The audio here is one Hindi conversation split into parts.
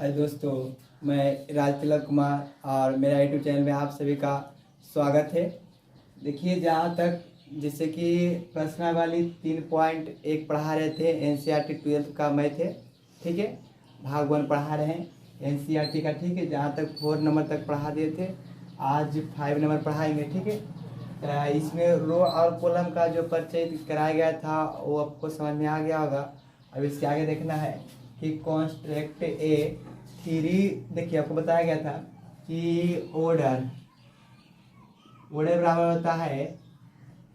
हाय दोस्तों, मैं राज तिलक कुमार और मेरा यूट्यूब चैनल में आप सभी का स्वागत है। देखिए, जहाँ तक जैसे कि प्रश्नावली 3.1 पढ़ा रहे थे, एनसीईआरटी 12th का मैथ है, ठीक है। भाग 1 पढ़ा रहे हैं एनसीईआरटी का, ठीक है। जहाँ तक 4 नंबर तक पढ़ा दिए थे, आज 5 नंबर पढ़ाएंगे, ठीक है। इसमें रो और कॉलम का जो परिचय कराया गया था वो आपको समझ में आ गया होगा। अब इसके आगे देखना है कि कॉन्स्ट्रक्ट ए थ्री। देखिए, आपको बताया गया था कि ऑर्डर बराबर होता है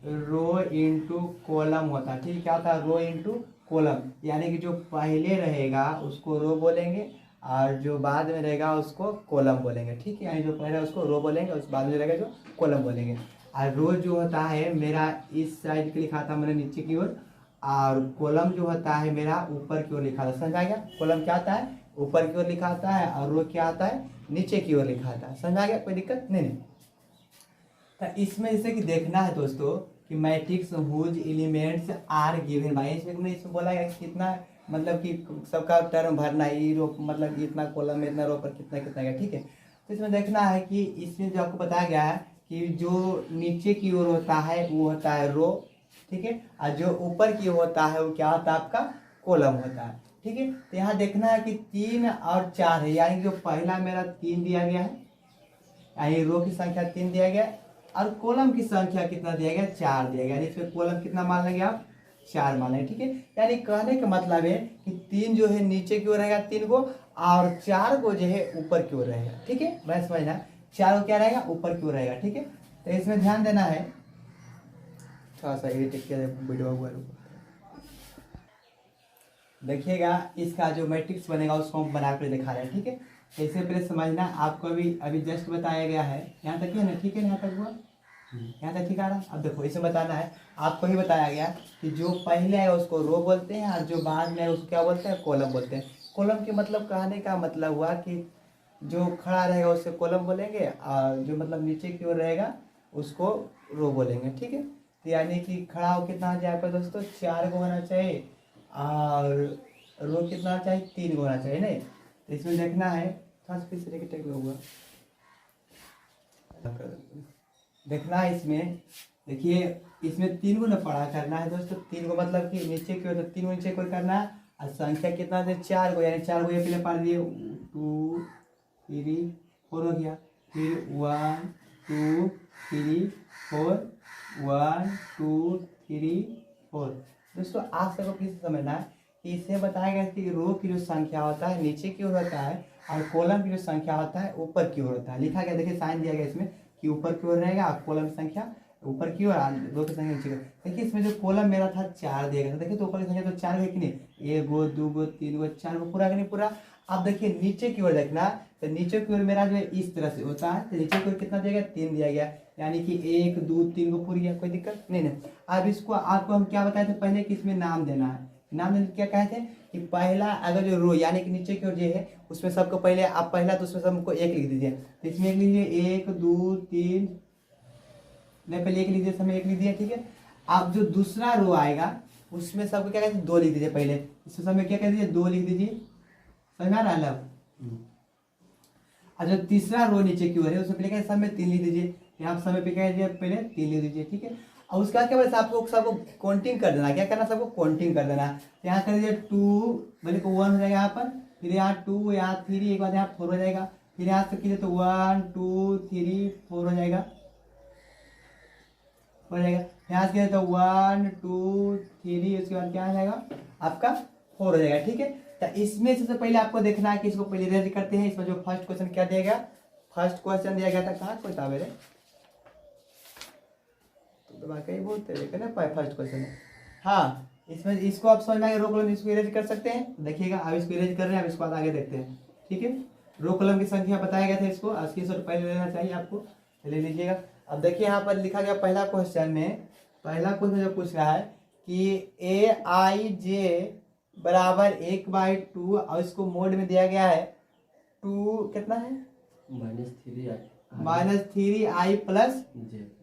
रो इंटू कॉलम होता है, ठीक है। क्या होता है? रो इंटू कॉलम, यानी कि जो पहले रहेगा उसको रो बोलेंगे और जो बाद में रहेगा उसको कॉलम बोलेंगे, ठीक है। यानी जो पहले उसको रो बोलेंगे, उस बाद में रहेगा जो कॉलम बोलेंगे। और रो जो होता है मेरा इस साइड के लिखा था मैंने नीचे की ओर, और कॉलम जो होता है मेरा ऊपर की ओर लिखा था। समझ आ गया? कॉलम क्या आता है? ऊपर की ओर लिखा आता है, और रो क्या आता है? नीचे की ओर लिखा आता है। समझ आ गया? कोई दिक्कत नहीं। तो इसमें जैसे कि देखना है दोस्तों कि matrix whose elements are given by, इसमें बोला गया कितना, मतलब कि सबका टर्म भरना है, ये रो मतलब इतना कॉलम में इतना रो पर कितना कितना गया, ठीक है। तो इसमें देखना है कि इसमें जो आपको बताया गया है कि जो नीचे की ओर होता है वो होता है रो, ठीक है। और जो ऊपर की होता है वो क्या होता है? आपका कॉलम होता है, ठीक है। तो यहाँ देखना है कि 3 और 4 है, यानी जो पहला मेरा 3 दिया गया है, यानी रो की संख्या 3 दिया गया और कॉलम की संख्या कितना दिया गया? 4 दिया गया। यानी इसमें कॉलम कितना मान लेंगे आप? 4 मान लेंगे, ठीक है। यानी कहने का मतलब है कि 3 जो है नीचे की ओर रहेगा 3 को, और 4 को जो है ऊपर की ओर रहेगा, ठीक है। मैं समझना, 4 को क्या रहेगा? ऊपर की ओर रहेगा, ठीक है। तो इसमें ध्यान देना है, थोड़ा सा एडिट किया वीडियो हुआ। देखिएगा, इसका जो मैट्रिक्स बनेगा उसको हम बना कर दिखा रहे हैं, ठीक है। इससे पहले समझना, आपको अभी जस्ट बताया गया है, यहाँ तक ही है ना, ठीक है। यहाँ तक हुआ, यहाँ तक ठीक आ रहा है। अब देखो, इसे बताना है, आपको ही बताया गया कि जो पहले है उसको रो बोलते हैं और जो बाद में है उसको क्या बोलते हैं? कॉलम बोलते हैं। कॉलम के मतलब कहने का मतलब हुआ कि जो खड़ा रहेगा उससे कॉलम बोलेंगे, और जो मतलब नीचे की ओर रहेगा उसको रो बोलेंगे, ठीक है। तो यानी कि खड़ा हो कितना हो जाएगा दोस्तों? 4 को होना चाहिए, और रो कितना चाहिए? 3 को होना चाहिए, नहीं। तो इसमें देखना है, थोड़ा सा पीछे लेके टेक होगा, देखना है इसमें। देखिए, इसमें 3 को ना पढ़ा करना है दोस्तों। 3 को मतलब कि नीचे की ओर, तो 3 को नीचे को करना है, और संख्या कितना है? 4 को, यानी 4 को ये पहले पढ़ दिए, 2 3 4 हो गया। फिर 1 2 3 4, 1 2 3 4। दोस्तों, आप सबको किसी समझना है कि इससे बताया गया कि रो की जो संख्या होता है नीचे की ओर होता है, और कॉलम की जो संख्या होता है ऊपर की ओर होता है। लिखा गया, देखिए साइन दिया गया इसमें कि ऊपर की ओर रहेगा, और कॉलम की संख्या ऊपर की ओर, रो की संख्या नीचे की ओर। देखिए, इसमें जो कॉलम मेरा था 4 दिया गया था, देखिए तो ऊपर की संख्या तो 4 है कि नहीं? 1 2 3 4 पूरा कि नहीं पूरा? अब देखिए नीचे की ओर देखना, तो नीचे की ओर मेरा जो है इस तरह से होता है, तो नीचे की ओर कितना दिया गया? 3 दिया गया, यानी कि 1 2 3 को पूरी है, कोई दिक्कत नहीं। अब इसको आपको हम क्या बताए थे पहले कि इसमें नाम देना है। नाम देने क्या कहे थे कि पहला अगर जो रो यानी कि नीचे की ओर जो है उसमें सबको पहले आप पहला, तो उसमें सबको 1 लिख दीजिए। तो इसमें 1 लीजिए, 1 2 3, नहीं पहले 1 लीजिए, समय 1 लिख दिया, ठीक है। आप जो दूसरा रो आएगा उसमें सबको क्या कहते हैं? 2 लिख दीजिए पहले, इसमें समय क्या कह दीजिए? 2 लिख दीजिए। समझ में आ रहा है? और जो तीसरा रो नीचे की ओर है उसमें पहले समय 3 लिख दीजिए, यहाँ समय पे क्या दीजिए? पहले 3 लिख दीजिए, ठीक है। और उसके बाद क्या बोले? आपको सबको काउंटिंग कर देना, क्या करना? सबको काउंटिंग कर देना। तो यहाँ कर दीजिए 2, बोले को 1 हो जाएगा यहाँ पर, फिर यहाँ 2, यहाँ 3, एक बार यहाँ 4 हो जाएगा, फिर यहाँ से कीजिए तो 1 2 3 4 हो जाएगा, यहाँ से तो 1 2 3, उसके बाद क्या आ जाएगा? आपका 4 हो जाएगा, ठीक है। तो इसमें सबसे पहले आपको देखना है कि इसको पहले रेज करते हैं। इसमें जो फर्स्ट क्वेश्चन क्या दिया गया? फर्स्ट क्वेश्चन दिया गया था, कहाँ कोई था मेरे, तो वाकई बोलते हैं ना, फर्स्ट क्वेश्चन है। हाँ, इसमें इसको आप समझ में रोक कॉलम इसको इरेज कर सकते हैं। देखिएगा, अब इसको इरेज कर रहे हैं, अब इसको बाद आगे देखते हैं, ठीक है। रो कॉलम की संख्या बताया गया था, इसको 80 पहले लेना चाहिए आपको, ले लीजिएगा। अब देखिए, यहाँ पर लिखा गया पहला क्वेश्चन में, पहला क्वेश्चन जो पूछ रहा है कि AIJ बराबर 1/2, और इसको मोड में दिया गया है 2 कितना है? -3i प्लस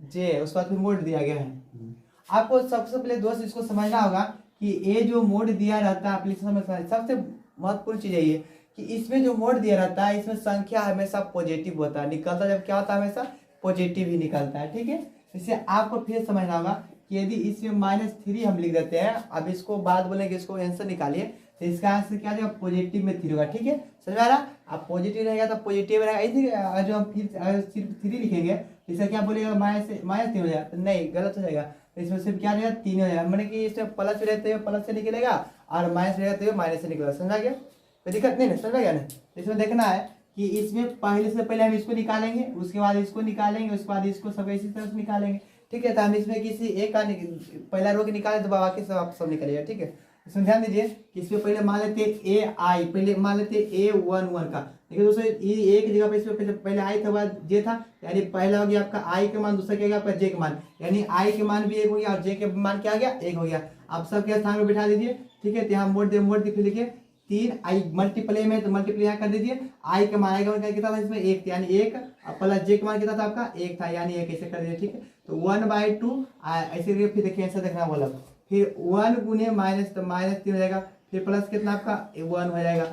जे, उसके बाद फिर मोड दिया गया है। आपको सबसे पहले दोस्त इसको समझना होगा कि ये जो मोड दिया रहता है एप्लीकेशन में, सबसे महत्वपूर्ण चीज है ये कि इसमें जो मोड दिया रहता है इसमें संख्या हमेशा पॉजिटिव होता है, निकलता जब क्या होता है हमेशा पॉजिटिव ही निकलता है। ठीक है, इसे आपको फिर समझना होगा कि यदि इसमें -3 हम लिख देते हैं, अब इसको बाद बोलेंगे इसको आंसर निकालिए, तो इसका आंसर क्या जाएगा पॉजिटिव में 3 होगा। ठीक है, समझ में आ रहा? अब पॉजिटिव रहेगा तो पॉजिटिव रहेगा, ऐसे जो हम फिर अगर सिर्फ 3 लिखेंगे तो इसका क्या बोलेगा -3 हो जाएगा, तो नहीं गलत हो जाएगा। तो इसमें सिर्फ क्या रहेगा 3 हो जाएगा, मैंने कि इसमें प्लस रहते हुए प्लस से निकलेगा और माइनस रहते हुए माइनस से निकलेगा। समझा गया? कोई दिक्कत नहीं ना, समझ गया ना? इसमें देखना है कि इसमें पहले से पहले हम इसको निकालेंगे, उसके बाद इसको निकालेंगे, उसके बाद इसको सब इसी तरह से निकालेंगे। ठीक है, तो हम इसमें किसी एक का पहला रो के निकाले तो बाकी सब आप सब निकलेगा। ठीक है, इसमें ध्यान दीजिए कि इसमें पहले मान लेते ए आई, पहले मान लेते A11 का। देखिए दोस्तों एक जगह पे इसमें पहले आई था बाद जे था, यानी पहला हो गया आपका आई के मान, दूसरा क्या गया आपका जे के मान, यानी आई के मान भी 1 हो गया और जे के मान क्या आ गया 1 हो गया। आप सबके स्थान पर बिठा दीजिए। ठीक है, तो यहाँ मोड़ दे फिर लिखिए 3 आई मल्टीप्लाई में, तो मल्टीप्लाई यहाँ कर दीजिए। आई का मान आएगा कितना था इसमें 1, यानी 1 प्लस जे का मान कितना था आपका 1 था, यानी 1 ऐसे कर दीजिए। ठीक है, तो 1/2 ऐसे करके फिर देखिए ऐसा देखना बोला, फिर 1 गुने माइनस, तो -3 हो जाएगा, फिर प्लस कितना आपका 1 हो जाएगा।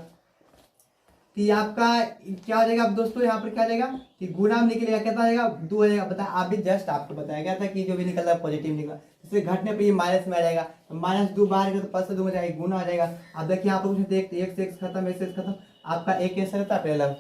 तो ये आपका क्या हो जाएगा अब दोस्तों, यहाँ पर क्या हो जाएगा कि गुना में निकलेगा कितना जाएगा 2 हो जाएगा। बता आप भी जस्ट आपको बताया गया था कि जो भी निकल रहा है पॉजिटिव निकला, इससे घटने पर ये माइनस में आ जाएगा, तो -2 बाहर गया तो प्लस से 2 में जाएगा, गुना हो जाएगा। अब देखिए आप लोग एक से एक खत्म, एक से खत्म, आपका एक आंसर रहता है पहला,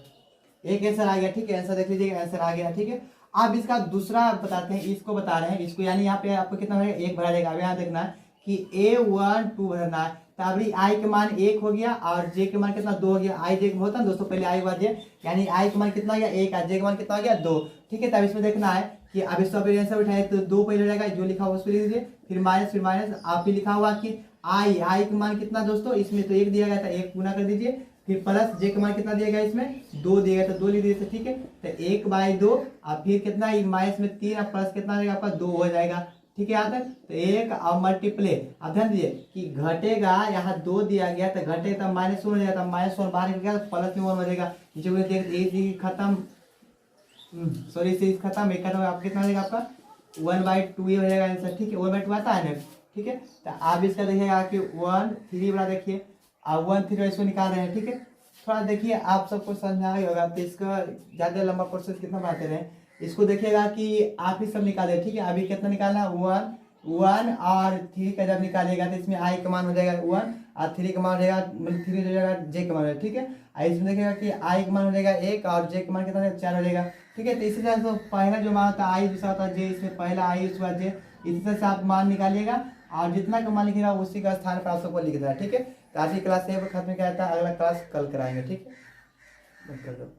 एक आंसर आ गया। ठीक है, आंसर देख लीजिएगा, आंसर आ गया। ठीक है, अब इसका दूसरा बताते हैं, इसको बता रहे हैं इसको, यानी यहाँ पे आपको कितना हो जाएगा 1 भरा जाएगा। अब यहाँ देखना है कि A12 भरना है, तो अभी आई के मान 1 हो गया और जे के मान कितना 2 हो गया। आई जे होता है दोस्तों पहले आई बार जे, यानी आई के मान कितना हो गया 1 और जे के मान कितना हो गया 2। ठीक है, तब इसमें देखना है कि अब इसको आंसर उठाए तो 2 पहले हो जाएगा, जो लिखा हुआ उसको लिख दीजिए, फिर माइनस आप ही लिखा हुआ कि आई के मान कितना दोस्तों, इसमें तो 1 दिया गया था, 1 गुना कर दीजिए, फिर प्लस जे का मान कितना दिया गया इसमें 2 दिया गया, तो 2 लिख दीजिए। ठीक है, तो 1/2 और फिर कितना माइनस में 3 और प्लस कितना रहेगा आपका 2 हो जाएगा। ठीक है, यहाँ तक तो 1 और मल्टीप्ले। अब ध्यान दीजिए कि घटेगा, यहाँ 2 दिया गया तो घटेगा तो -1 हो जाएगा, -1 बाहर निकल गया तो प्लस में 1 हो जाएगा। नीचे बोले देख खत्म, सॉरी से खत्म, एक खत्म, आप कितना हो जाएगा आपका 1/2 हो जाएगा आंसर। ठीक है, 1/2 आता है ना। ठीक है, तो आप इसका देखिएगा कि 1 3 बड़ा देखिए, आप 1 3 इसको निकाल रहे हैं। ठीक है, थोड़ा देखिए आप सबको समझा ही होगा, तो इसका ज़्यादा लंबा प्रोसेस कितना बनाते रहे, इसको देखिएगा कि आप ही सब निकाले। ठीक है, अभी कितना निकालना है 1 और 3 का जब निकालिएगा तो इसमें आई का मान हो जाएगा 1 और 3 का मान हो जाएगा, मतलब 3 हो जाएगा जे का मान हो जाएगा। ठीक है, इसमें देखिएगा कि आई का मान हो जाएगा 1 और जे का मान कितना 4 हो जाएगा। ठीक है, तो इसी तरह से पहला जो मान होता है आई, दूसरा होता है जे, इसमें पहला आई उसके बाद जे, इसी तरह से आप मान निकालिएगा और जितना का मान लिखिएगा उसी का स्थान पर आप सबको लिख देना। ठीक है, तो आज की क्लास यहीं पर खत्म किया जाता है, अगला क्लास कल कराएंगे। ठीक है, बंद कर दो।